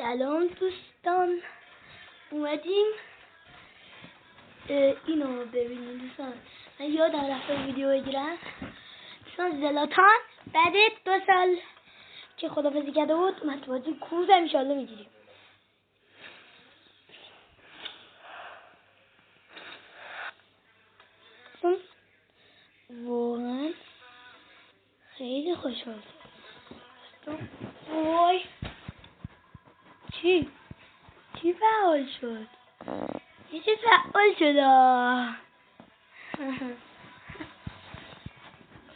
سلام دوستان، اومدیم اینو ببینیم. دوستان من یادم رفت ویدیو بگیرم. دوستان زلاتان بعد 2 سال که خدافظی کرده بود اومد تو بازی کروز، انشالله میگیریم. واقعا خیلی خوشحال شدم. وای چی فعال شد؟ یه چیز فعال شد.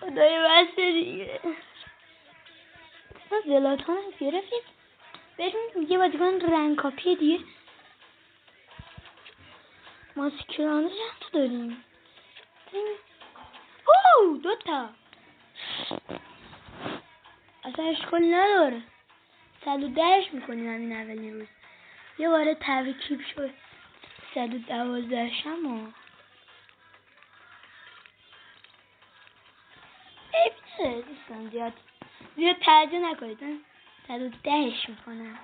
خدای بسته دیگه. زلاتان هم گرفتیم. بریم یه بازیکن رنگ کاپی دیگه. ماسکرانه چند تا داریم؟ اوه 2 تا. اصلا اشکال نداره. 110 میکنیم همین اولین روز. یه بار ترکیب شد 112 شما. ایبسه دوستان زیاد توجه نکنید. 110 میکنم.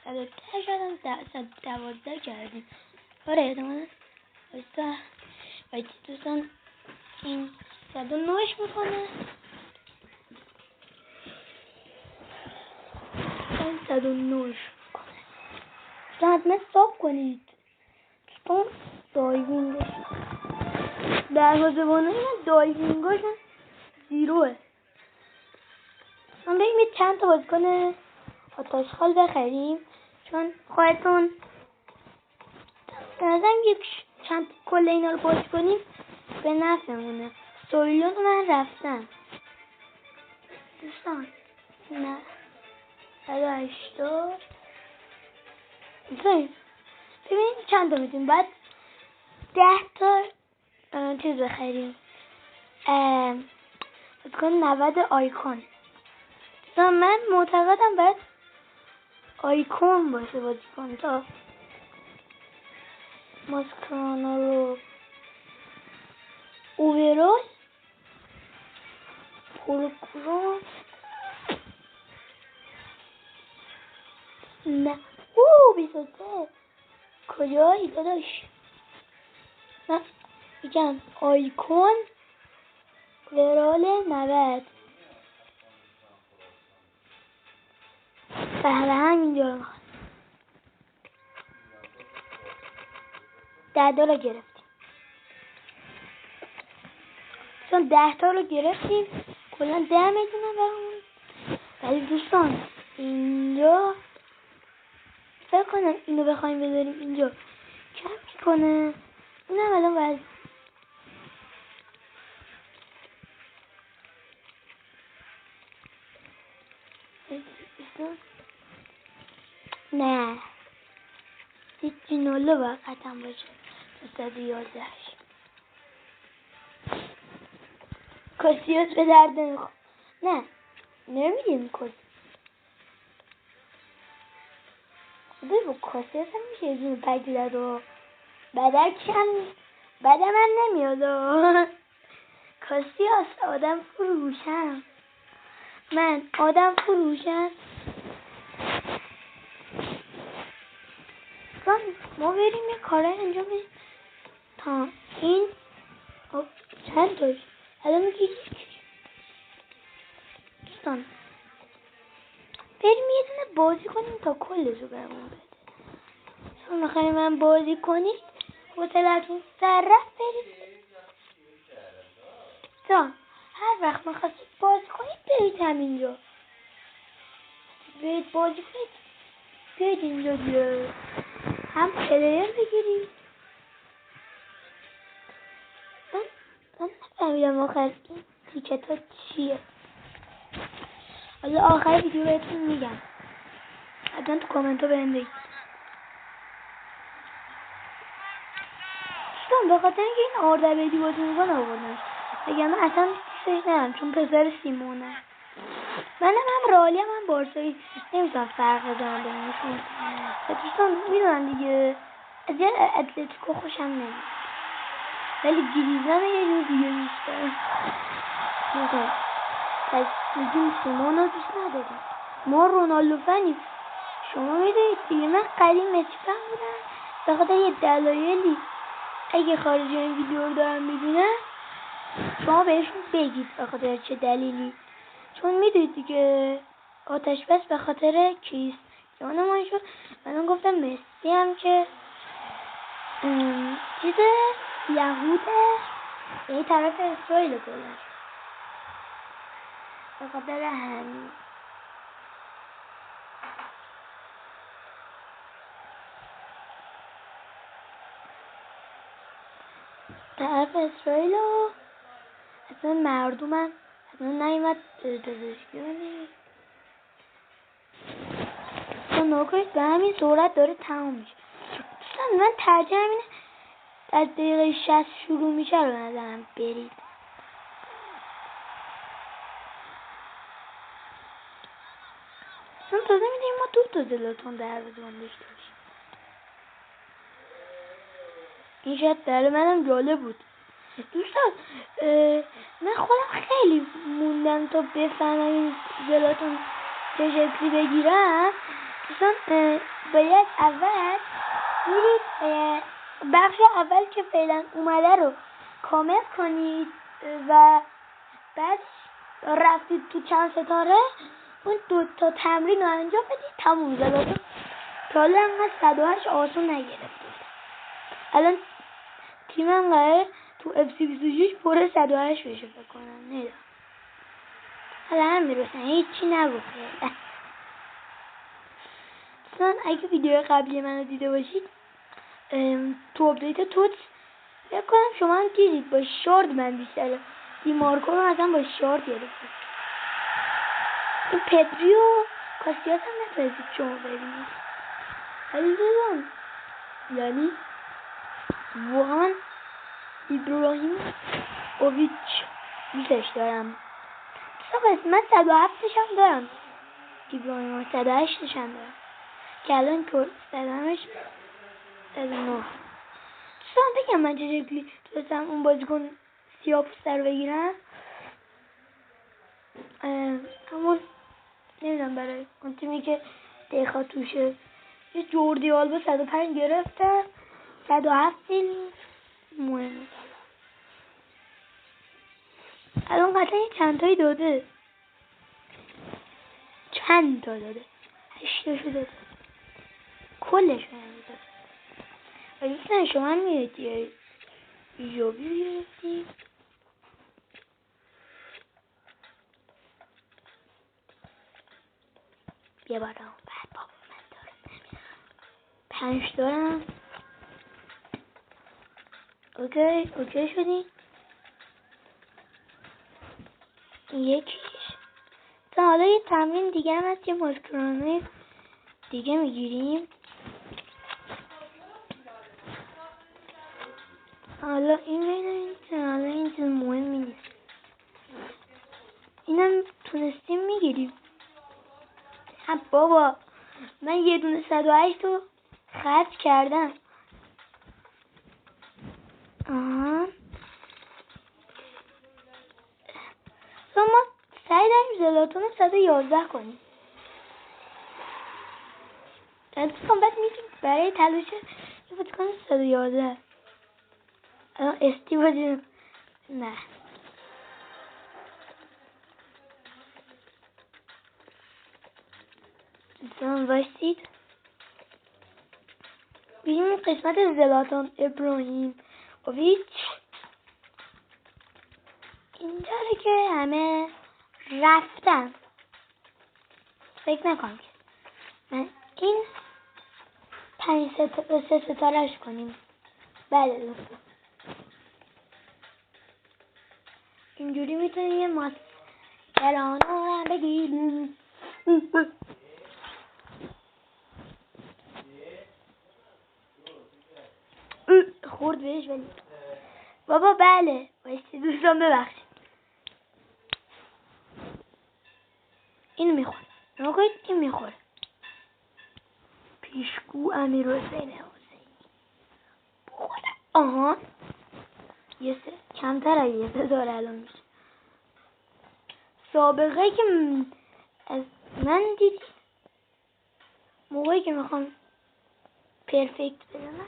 110 شدم 112 کردیم. آره احتمالا دوستان این 109 میکنه. 109 حتما استاپ کنید. دوستان دایوینگش دروازه‌بانای من دایوینگاشون زیروه. من بریم یه چند تا بازیکن آتاشخال بخریم، چون خواهدتون نظرم یک چند کل اینا رو باز کنیم به نفعمونه. سویلون من رفتم دوستان. نه 180 ببینیم چند تا میتونیم. بعد 10 تا چیز بخریم. بازیکن 90 آیکون. من معتقدم باید آیکون باشه بازیکن تا ماسکرانا رو اوورال پولکرون. نه 23 کجایی داداش؟ نه میگم آیکون اوورال 90. بله همینجا رو میخواد. $10 رو گرفتیم. چون 10 تا رو گرفتیم کلا 10 میدونه برامون. ولی دوستان اینجا فکر کنم اینو بخوایم بذاریم اینجا کم میکنه. اینم الان باید نه هیچی نوله باید قطعا باشه. 211 کاسیوس به درد نمیخواد. نه نمیدیم کاسیوس. خدای با کاسیوس هم میشه یه دونه پک داد و بعد من نمیاد. کاسیوس آدم فروشم. من آدم فروشم. ما بریم یه کارهای انجام بدیم تا این چند تاش الان میگه دوستان بریم یه دونه بازی کنیم تا کلشو برمون بده. چون میخوایی من بازی کنید حوصلتون سر رفت برید. دوستان هر وقت میخواستید بازی کنید برید همینجا. برید بازی کنید برید اینجا دیگه. هم پلیر بگیریم. من نفهمیدم آخر این تیکت ها چیه. حالا آخر ویدیو بهتون میگم. حتما تو کامنت ها بهم بگید. به خاطر اینکه این اردبیلی بازی میکنه آوردنش. بگم من اصلا دوستش ندارم چون پسر سیمونه. منم هم رالی هم بارسایی نمیتونم فرق بزنم بینشون. دوستان میدونم دیگه از یه اتلتیکو خوشم نمیاد ولی گریزمان یه جور دیگه دوست دارم. پس میگیم سیمون رو دوست نداریم. ما رونالدو فنیم. شما میدونید دیگه من قدیم مسیفم بودم به خاطر یه دلایلی. اگه خارجی این ویدیو رو دارم میبینن شما بهشون بگید به خاطر چه دلیلی، چون میدونید دیگه آتش بس به خاطر کیست یعنی من شد. من گفتم مسی هم که چیز یهوده یه طرف اسرائیل کلش به خاطر همین طرف اسرائیل و اصلا مردمم اصلا نایمد پزشکی کنی تو نکنید به همین صورت داره تمام میشه. من ترجیح اینه از دقیقه 60 شروع میشه رو نظرم برید. چون تازه میدیم ما 2 تا زلاتان دروازه‌بان داشته باشیم. این شاید برای منم جالب بود. دوستان من خودم خیلی موندم تا بفهمم این زلاتان چه شکلی بگیرم. دوستان باید اول میرید بخش اول که فعلا اومده رو کامل کنید و بعد رفتید تو چند ستاره اون 2 تا تمرین رو انجام بدید تموم زلاتان. تا حالا انقدر 108 آسون نگرفتید. الان تیمم قراره تو FC 26 پر 108 بشه فکر کنم. نه حالا هم میرسن هیچی نگفته. دوستان اگه ویدیو قبلی منو دیده باشید تو آپدیت توت فکر کنم شما هم دیدید با شارد من بیشتره دیمارکو رو مثلا با شارد گرفتید. این پدری و کاسیاس هم نتونستید شما ببینید. ولی دوستان یعنی واقعا ابراهیم اوویچ دوستش دارم. دوستان قسمت 107 هم دارم ابراهیم 108 هم دارم که الان کل زدمش 109. دوستان بگم من چه شکلی تونستم اون بازیکن سیاه پوسته رو بگیرم. همون نمیدونم برای اون تیمی که دقیقا توشه یه جوردی آلبا 105 گرفته 107 این مهمه. الان قطعا چند تایی داده چند تا داده 8 تاشو داده کلش رو داده. ولی دوستان شما هم میرید یه جوبی گرفتی یه بار بعد بابا من دارم 5 دارم. اوکی شدی یکیش تا حالا یه تمرین دیگه هم هست یه ماسکرانه دیگه میگیریم. حالا این چیز مهمی نیست اینم تونستیم میگیریم. بابا من یه دونه 108 رو خرج کردم. ما سعی داریم زلاتون رو 111 کنیم. دوستان بعد میتونیم برای تلاش یه بازیکن 111 الان استی بازیم نه دوستان باشید بیم قسمت زلاتان ابراهیم اوویچ اینجا که همه رفتن فکر نکنم که من این 3 ستارهش کنیم. بله دوستان اینجوری میتونیم یه ماسکرانه هم بگیریم. خورد بهش ولی بابا بله بایستی دوستان ببخشید اینو میخوره نگوید این میخوره پیشگو امیر حسین بخوره. آها یه کمتر اگه یه داره الان میشه سابقه که از من دیدی موقع موقعی که میخوام پرفکت بزنم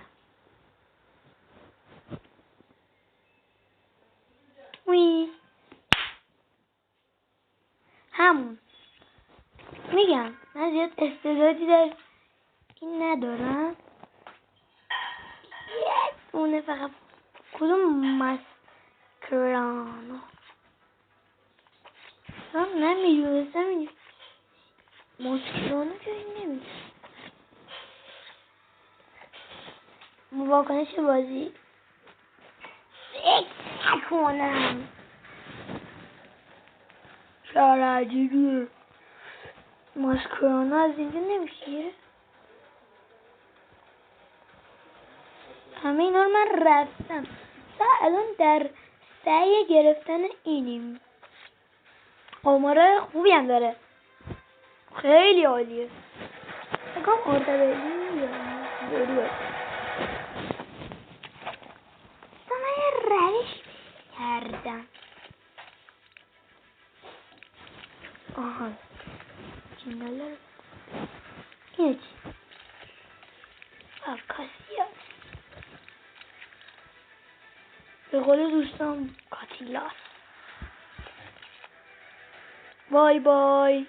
وی همون میگم من زیاد استعدادی در این ندارم. اونه فقط کدوم ماسکرانو نمیدونستم ماسکرانو که این نمیدونستم. واکنش بازی فکر نکنم شهر عجیبیه. ماسکرانو از اینجا نمیشه. همه اینا رو من رفتم. الان در سعی گرفتن اینیم. آماره خوبی هم داره. خیلی عالیه. بگم آردبیلی یا بروه. من یه روش کردم. آها چینالا اینه چی؟ کاسیاس به قول دوستان کاتیلاس. بای بای.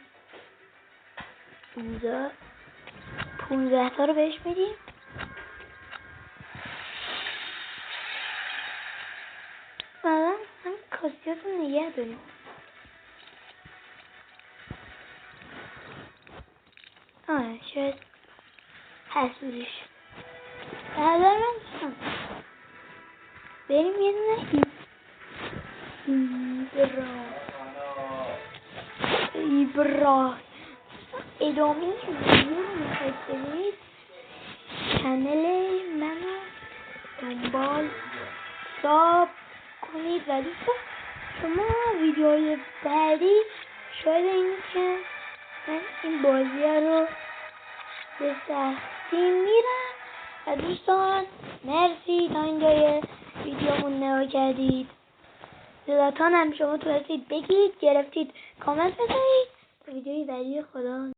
15 تا رو بهش میدیم. بعدا هم کاسیاس رو نگه داریم. شاید حسودش بعدا من دوستان بریم یه دونه ایبرا ادامه ویدیو رو میخواید ببینید کانال منو دنبال ساب کنید و دوستان شما ویدیوهای بعدی شاید این که من این بازی رو به سختی میرم. و دوستان مرسی تا اینجای ویدیومون نگاه کردید. لطفاً هم شما تونستید بگید گرفتید کامنت بذارید. تا ویدیوی بعدی خدا